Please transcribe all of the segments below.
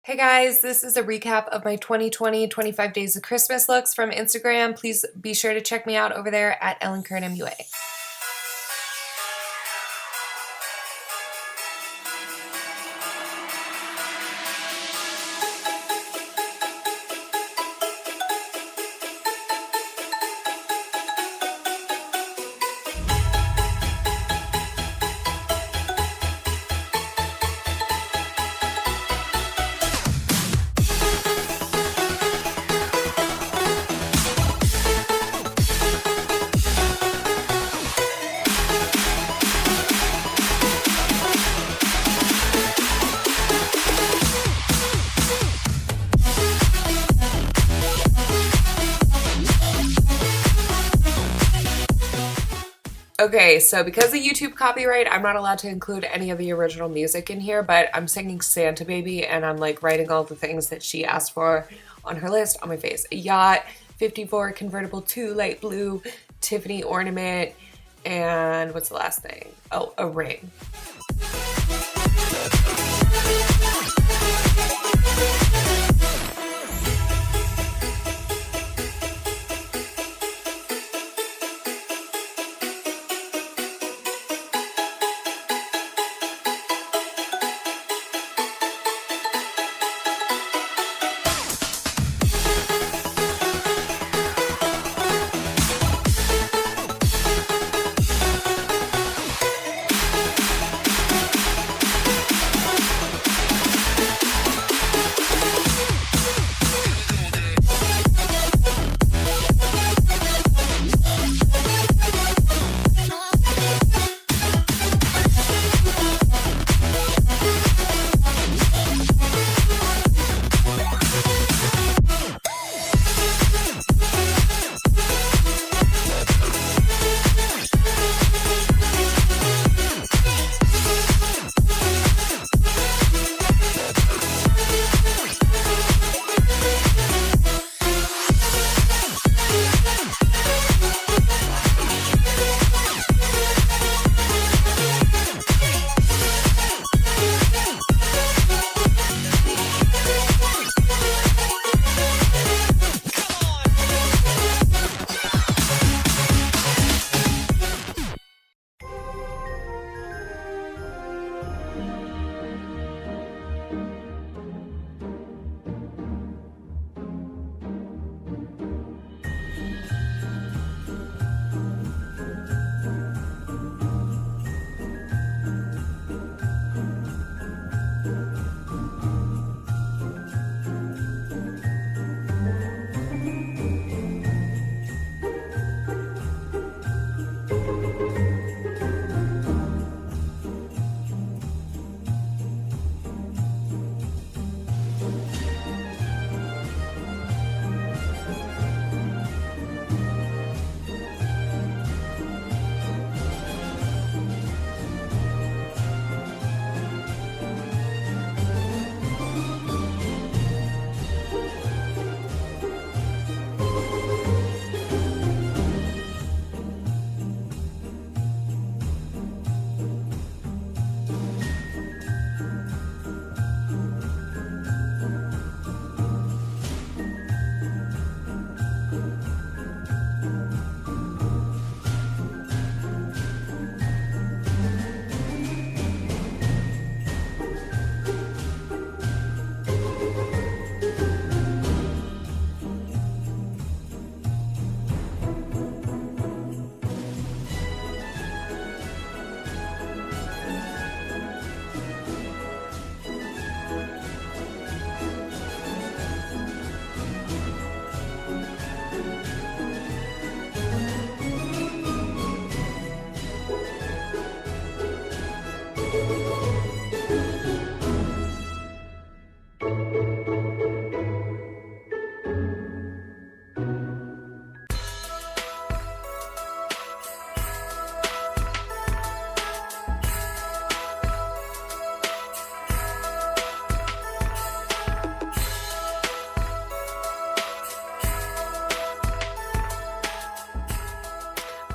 Hey guys, this is a recap of my 2020 25 Days of Christmas looks from Instagram. Please be sure to check me out over there at EllenKernMUA. Okay, so because of YouTube copyright, I'm not allowed to include any of the original music in here, but I'm singing Santa Baby and I'm like writing all the things that she asked for on her list on my face. A yacht, 54 convertible 2 light blue, Tiffany ornament, and what's the last thing? Oh, a ring.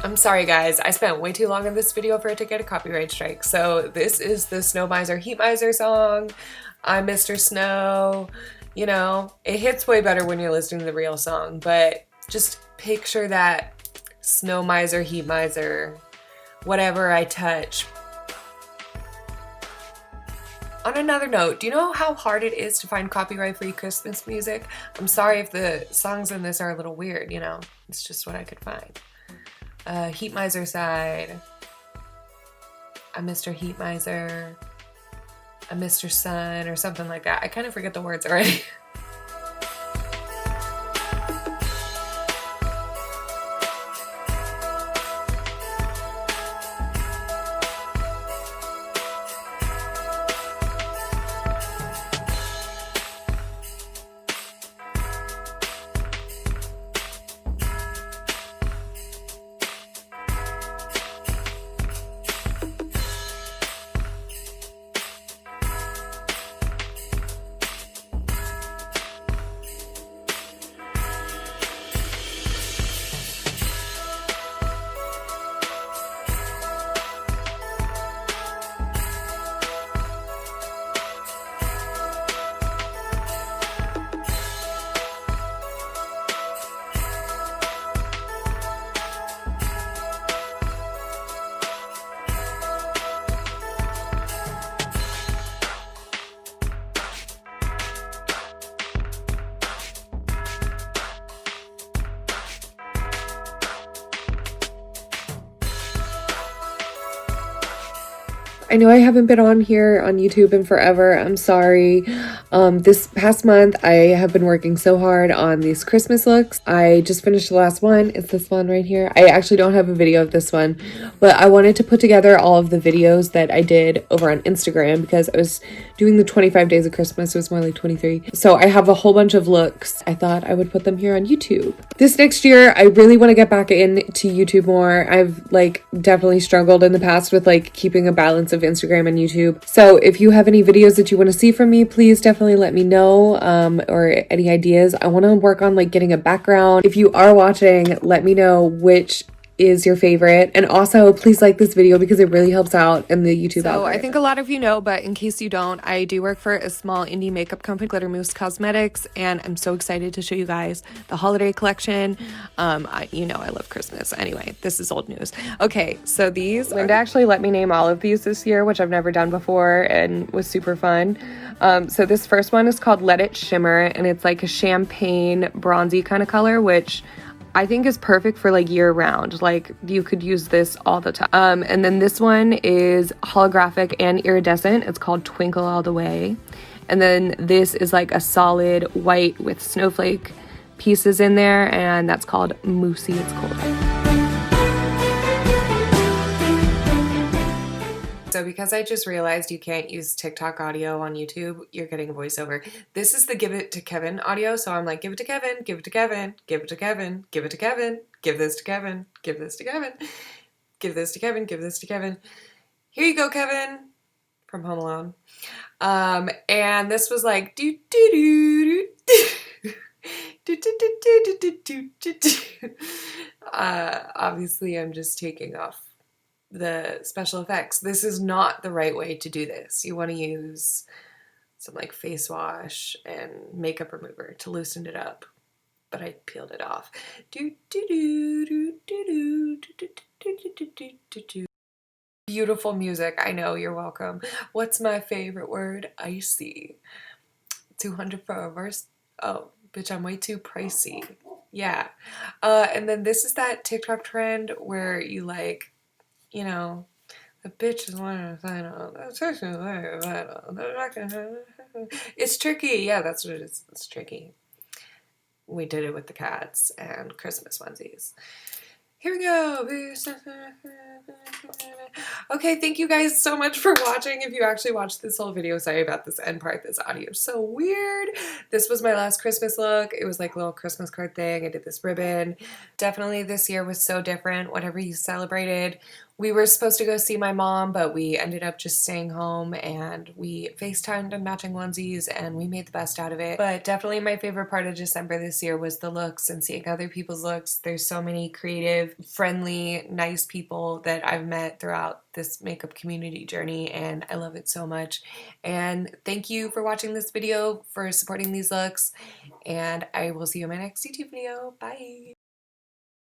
I'm sorry guys, I spent way too long in this video for it to get a copyright strike. So this is the Snow Miser Heat Miser song. I'm Mr. Snow. You know, it hits way better when you're listening to the real song, but just picture that snow miser, heat miser, whatever I touch. On another note, do you know how hard it is to find copyright-free Christmas music? I'm sorry if the songs in this are a little weird, you know, it's just what I could find. Heat miser side. I'm Mr. Heat Miser. I'm Mr. Sun or something like that. I kind of forget the words already. I know I haven't been on here on YouTube in forever. I'm sorry. This past month, I have been working so hard on these Christmas looks. I just finished the last one. It's this one right here. I actually don't have a video of this one, but I wanted to put together all of the videos that I did over on Instagram because I was doing the 25 days of Christmas. It was more like 23. So I have a whole bunch of looks. I thought I would put them here on YouTube. This next year, I really want to get back into YouTube more. I've like definitely struggled in the past with like keeping a balance of Instagram and YouTube. So if you have any videos that you want to see from me, please definitely let me know, or any ideas. I want to work on like getting a background. If you are watching, let me know which is your favorite, and also please like this video because it really helps out in the YouTube algorithm. I think a lot of you know, but in case you don't, I do work for a small indie makeup company, Glitter Mousse Cosmetics, and I'm so excited to show you guys the holiday collection. You know I love Christmas. Anyway, this is old news. Okay, so these Linda actually let me name all of these this year, which I've never done before and was super fun. So this first one is called Let It Shimmer, and it's like a champagne bronzy kind of color, which I think is perfect for like year round. Like you could use this all the time. And then this one is holographic and iridescent. It's called Twinkle All the Way. And then this is like a solid white with snowflake pieces in there, and that's called Moosey It's Cold. So because I just realized you can't use TikTok audio on YouTube, you're getting a voiceover. This is the Give It to Kevin audio, so I'm like, give it to Kevin, give it to Kevin, give it to Kevin, give it to Kevin, give this to Kevin, give this to Kevin, give this to Kevin, give this to Kevin. Here you go, Kevin, from Home Alone. And this was like do do do do do do do do do do. Obviously I'm just taking off the special effects. This is not the right way to do this. You want to use some like face wash and makeup remover to loosen it up, but I peeled it off. Beautiful music. I know, you're welcome. What's my favorite word? Icy. 200 for a verse. Oh, bitch, I'm way too pricey. Yeah. And then this is that TikTok trend where you like, you know, the bitch is one of the final. It's tricky. Yeah, that's what it is. It's tricky. We did it with the cats and Christmas onesies. Here we go. Okay, thank you guys so much for watching. If you actually watched this whole video, sorry about this end part. This audio is so weird. This was my last Christmas look. It was like a little Christmas card thing. I did this ribbon. Definitely this year was so different. Whatever you celebrated, We were supposed to go see my mom, but we ended up just staying home and we FaceTimed in matching onesies and we made the best out of it. But definitely my favorite part of December this year was the looks and seeing other people's looks. There's so many creative, friendly, nice people that I've met throughout this makeup community journey, and I love it so much. And thank you for watching this video, for supporting these looks, and I will see you in my next YouTube video. Bye!